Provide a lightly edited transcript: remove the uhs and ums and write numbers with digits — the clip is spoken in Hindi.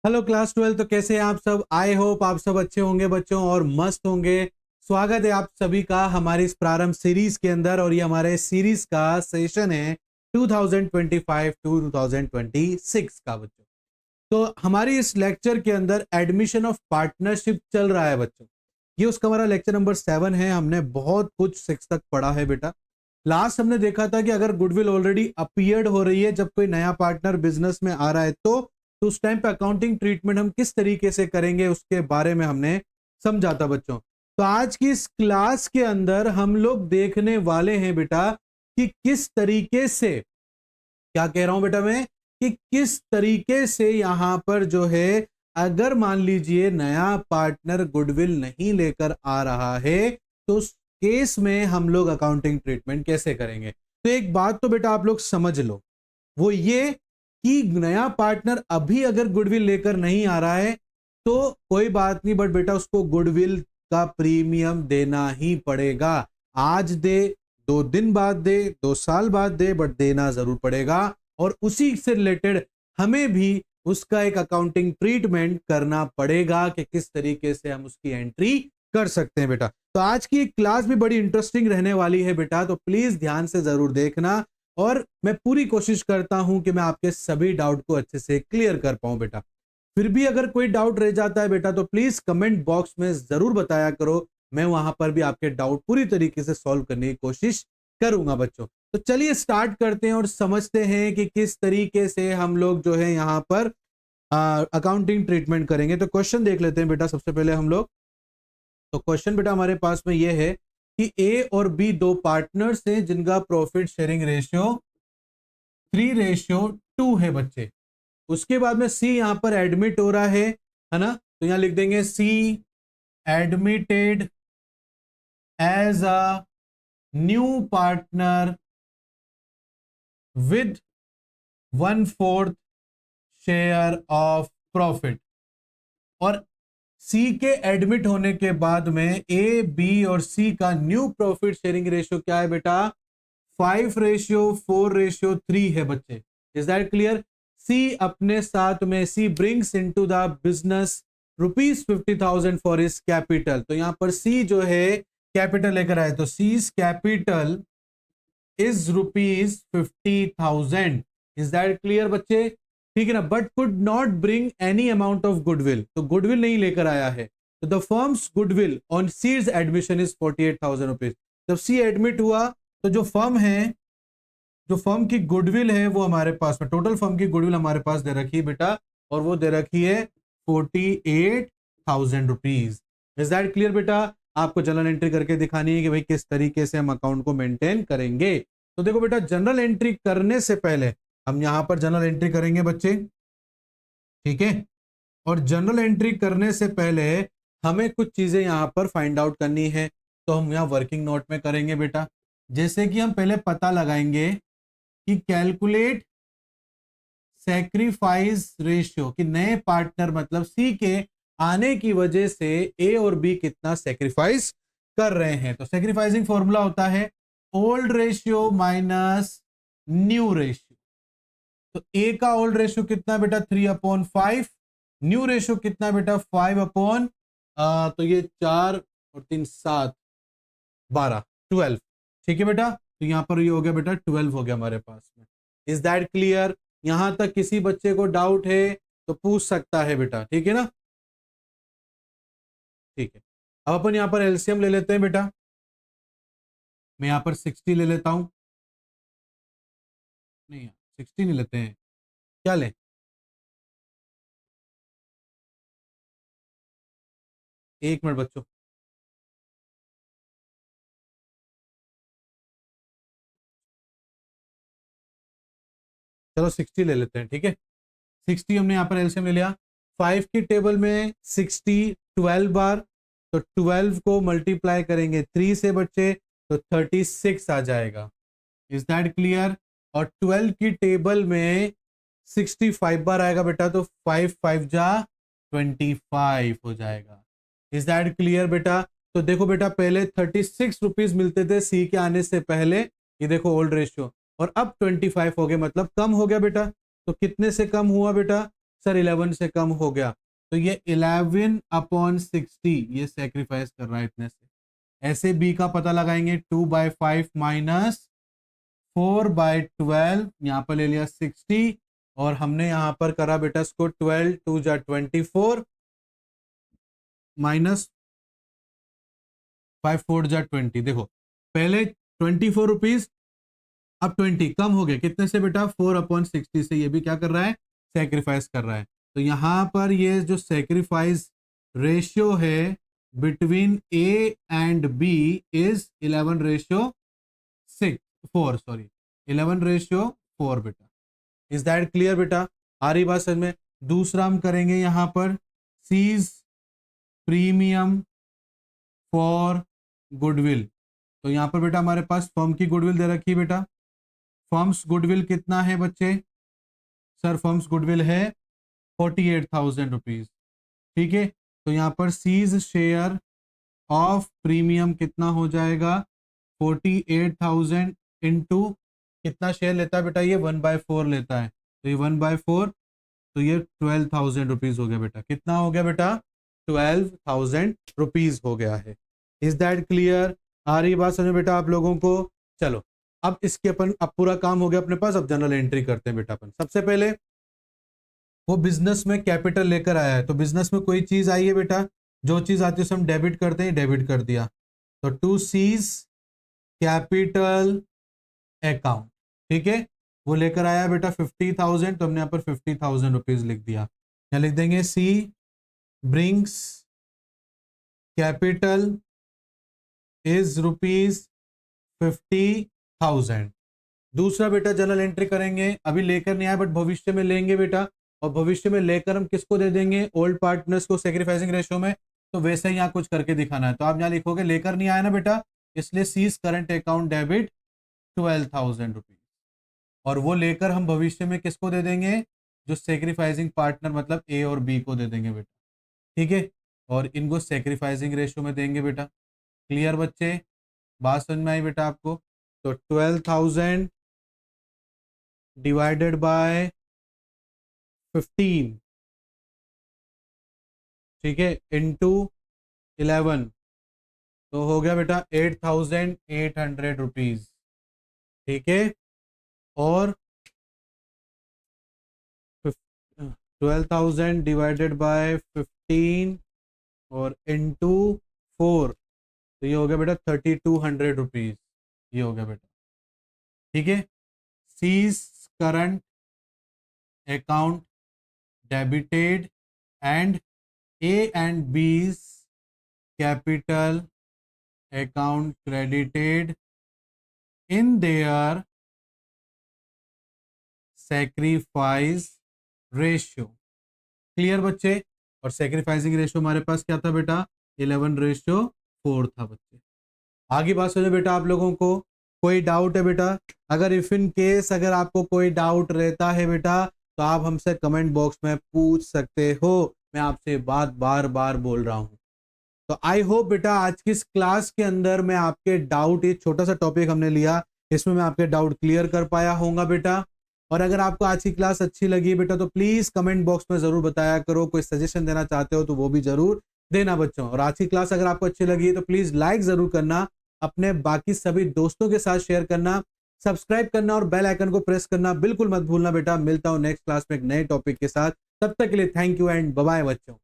Hello class 12। तो कैसे हैं आप सब? आई होप आप सब अच्छे होंगे बच्चों और मस्त होंगे। स्वागत है आप सभी का हमारी इस प्रारंभ सीरीज के अंदर, और ये हमारे सीरीज का सेशन है 2025 टू 2026 का बच्चों। तो हमारी इस लेक्चर के अंदर एडमिशन ऑफ पार्टनरशिप चल रहा है बच्चों। ये उसका हमारा लेक्चर नंबर 7 है। हमने बहुत कुछ 6 तक पढ़ा है बेटा। लास्ट हमने देखा था कि अगर गुडविल ऑलरेडी अपीयर्ड हो रही है, जब कोई नया पार्टनर बिजनेस में आ रहा है, तो उस टाइम पे अकाउंटिंग ट्रीटमेंट हम किस तरीके से करेंगे उसके बारे में हमने समझा था बच्चों। तो आज की इस क्लास के अंदर हम लोग देखने वाले हैं बेटा कि किस तरीके से, क्या कह रहा हूं बेटा मैं, कि किस तरीके से यहां पर जो है, अगर मान लीजिए नया पार्टनर गुडविल नहीं लेकर आ रहा है, तो उस केस में हम लोग अकाउंटिंग ट्रीटमेंट कैसे करेंगे। तो एक बात तो बेटा आप लोग समझ लो, वो ये कि नया पार्टनर अभी अगर गुडविल लेकर नहीं आ रहा है तो कोई बात नहीं, बट बेटा उसको गुडविल का प्रीमियम देना ही पड़ेगा। आज दे, 2 दिन बाद दे, 2 साल बाद दे, बट देना जरूर पड़ेगा। और उसी से रिलेटेड हमें भी उसका एक अकाउंटिंग ट्रीटमेंट करना पड़ेगा कि किस तरीके से हम उसकी एंट्री कर सकते हैं बेटा। तो आज की क्लास भी बड़ी इंटरेस्टिंग रहने वाली है बेटा, तो प्लीज ध्यान से जरूर देखना, और मैं पूरी कोशिश करता हूं कि मैं आपके सभी डाउट को अच्छे से क्लियर कर पाऊं बेटा। फिर भी अगर कोई डाउट रह जाता है बेटा तो प्लीज कमेंट बॉक्स में जरूर बताया करो। मैं वहां पर भी आपके डाउट पूरी तरीके से सॉल्व करने की कोशिश करूंगा बच्चों। तो चलिए स्टार्ट करते हैं और समझते हैं कि किस तरीके से हम लोग जो है यहाँ पर अकाउंटिंग ट्रीटमेंट करेंगे। तो क्वेश्चन देख लेते हैं बेटा सबसे पहले हम लोग। तो क्वेश्चन बेटा हमारे पास में ये है कि ए और बी दो पार्टनर्स हैं जिनका प्रॉफिट शेयरिंग रेशियो 3:2 है बच्चे। उसके बाद में सी यहां पर एडमिट हो रहा है ना, तो यहां लिख देंगे C admitted as a new partner with 1/4 share of profit. और सी के एडमिट होने के बाद में ए बी और सी का न्यू प्रॉफिट शेयरिंग रेशियो क्या है बेटा? 5:4:3 है बच्चे। Is that clear? सी अपने साथ में, C brings into the business ₹50,000 for is capital. तो यहां पर सी जो है कैपिटल लेकर आए, तो C's capital is ₹50,000। Is that clear बच्चे? ठीक है ना। But could not bring any amount of goodwill, तो गुडविल नहीं लेकर आया है। तो the firm's goodwill on C's admission is ₹48,000। जब सी एडमिट हुआ तो जो फर्म है, जो फर्म की गुडविल है वो हमारे पास में, टोटल फर्म की गुडविल हमारे पास दे रखी है बेटा, और वो दे रखी है ₹48,000। इज दैट क्लियर बेटा? आपको जनरल एंट्री करके दिखानी है कि भाई किस तरीके से हम अकाउंट को मेंटेन करेंगे। तो देखो बेटा, जनरल एंट्री करने से पहले हम यहां पर जनरल एंट्री करेंगे बच्चे, ठीक है। और जनरल एंट्री करने से पहले हमें कुछ चीजें यहां पर फाइंड आउट करनी है, तो हम यहां वर्किंग नोट में करेंगे बेटा। जैसे कि हम पहले पता लगाएंगे कि कैलकुलेट सैक्रिफाइस रेशियो, कि नए पार्टनर मतलब सी के आने की वजह से ए और बी कितना सैक्रिफाइस कर रहे हैं। तो सैक्रिफाइसिंग फॉर्मूला होता है old ratio minus new ratio. तो ए का ओल्ड रेशियो कितना बेटा? 3/5। न्यू रेशियो कितना बेटा? 5 तो ये 4 और 3 7 12 12। ठीक है बेटा, तो यहां पर ये हो गया बेटा 12 हो गया हमारे पास में। Is that clear? यहां तक किसी बच्चे को डाउट है तो पूछ सकता है बेटा, ठीक है ना। ठीक है, अब अपन यहां पर एलसीएम ले लेते हैं बेटा। मैं यहां पर 60 ले लेता हूं, नहीं 60 नहीं लेते हैं, क्या लें? एक मिनट बच्चों, चलो 60 ले लेते हैं, ठीक है। 60 हमने यहाँ पर एलसीएम ले लिया। 5 की टेबल में 60 12 बार, तो 12 को मल्टीप्लाई करेंगे 3 से बच्चे, तो 36 आ जाएगा। Is that clear? और 12 की टेबल में 65 बार आएगा बेटा, तो 5 5 जा 25 हो जाएगा। इज दैट क्लियर बेटा? तो देखो बेटा, पहले ₹36 मिलते थे सी के आने से पहले, ये देखो ओल्ड रेशियो, और अब 25 हो गए, मतलब कम हो गया बेटा। तो कितने से कम हुआ बेटा? सर 11 से कम हो गया, तो ये 11/60 ये सेक्रीफाइस कर रहा है इतने से। ऐसे बी का पता लगाएंगे, 2/5 माइनस 4/12, यहाँ पर ले लिया 60, और हमने यहाँ पर करा बेटा इसको 12 2 जा 24 माइनस 5 4 जा 20। देखो पहले 24 रुपीज, अब 20 कम हो गए कितने से बेटा, 4/60 से। ये भी क्या कर रहा है, सेक्रीफाइस कर रहा है। तो यहां पर ये जो सेक्रीफाइस रेशियो है between A and B is 11/4, sorry 11/4 बेटा। इज दैट क्लियर बेटा, आ रही बात समझ में। दूसरा हम करेंगे यहां पर सीज प्रीमियम फॉर गुडविल। तो यहां पर बेटा हमारे पास फर्म की गुडविल दे रखी है बेटा। फर्म्स गुडविल कितना है बच्चे, सर फर्म्स गुडविल है 48,000 रुपीज, ठीक है। तो यहाँ पर सीज शेयर ऑफ प्रीमियम कितना हो जाएगा, 48,000 इंटू कितना शेयर लेता है बेटा, ये 1/4 लेता है, तो ये 1/4, तो ये 12,000 रुपीज हो गया बेटा। कितना हो गया बेटा, 12,000 रुपीज हो गया है। इज दैट क्लियर, आ रही बात समझ बेटा आप लोगों को। चलो अब इसके अपन, अब पूरा काम हो गया अपने पास, अब जनरल एंट्री करते हैं बेटा अपन। सबसे पहले वो बिजनेस में कैपिटल लेकर आया है, तो बिजनेस में कोई चीज आई है बेटा, जो चीज आती है उसे हम डेबिट करते हैं, डेबिट कर दिया। तो टू सीज कैपिटल अकाउंट, ठीक है, वो लेकर आया बेटा 50,000, तो हमने यहाँ पर 50,000 रुपीज लिख दिया। क्या लिख देंगे, सी ब्रिंग्स कैपिटल इज ₹50,000। दूसरा बेटा जनरल एंट्री करेंगे, अभी लेकर नहीं आया बट भविष्य में लेंगे बेटा, और भविष्य में लेकर हम किसको दे देंगे, ओल्ड पार्टनर्स को सेक्रीफाइसिंग रेशियो में। तो वैसे ही यहाँ कुछ करके दिखाना है, तो आप यहाँ लिखोगे लेकर नहीं आया ना बेटा, इसलिए C's current account debit 12,000 rupees, और वो लेकर हम भविष्य में किसको दे देंगे, जो सेक्रीफाइसिंग पार्टनर मतलब ए और बी को दे देंगे बेटा, ठीक है, और इनको सेक्रीफाइसिंग रेशियो में देंगे बेटा। क्लियर बच्चे, बात समझ में आई बेटा आपको। तो 12,000 डिवाइडेड बाय 15, ठीक है, इंटू 11, तो हो गया बेटा 8,800 रुपीज, ठीक है। और 12,000 डिवाइडेड बाय 15 और इंटू 4, तो ये हो गया बेटा 3,200 रुपीज, ये हो गया बेटा, ठीक है। C's current account debited and A and B's capital account credited in their sacrifice ratio. Clear बच्चे, और सेक्रीफाइसिंग रेशियो हमारे पास क्या था बेटा, 11/4 था बच्चे। आगे बात समझो बेटा आप लोगों को। कोई डाउट है बेटा, अगर इफ इन केस अगर आपको कोई डाउट रहता है बेटा, तो आप हमसे कमेंट बॉक्स में पूछ सकते हो, मैं आपसे बात बार बार बोल रहा हूं। तो आई होप बेटा आज की इस क्लास के अंदर मैं आपके डाउट, ये छोटा सा टॉपिक हमने लिया, इसमें मैं आपके डाउट क्लियर कर पाया होऊंगा बेटा। और अगर आपको आज की क्लास अच्छी लगी बेटा, तो प्लीज कमेंट बॉक्स में जरूर बताया करो। कोई सजेशन देना चाहते हो तो वो भी जरूर देना बच्चों। और आज की क्लास अगर आपको अच्छी लगी है तो प्लीज लाइक जरूर करना, अपने बाकी सभी दोस्तों के साथ शेयर करना, सब्सक्राइब करना और बेल आइकन को प्रेस करना बिल्कुल मत भूलना बेटा। मिलता हूं नेक्स्ट क्लास में एक नए टॉपिक के साथ, तब तक के लिए thank you and bye bye बच्चों।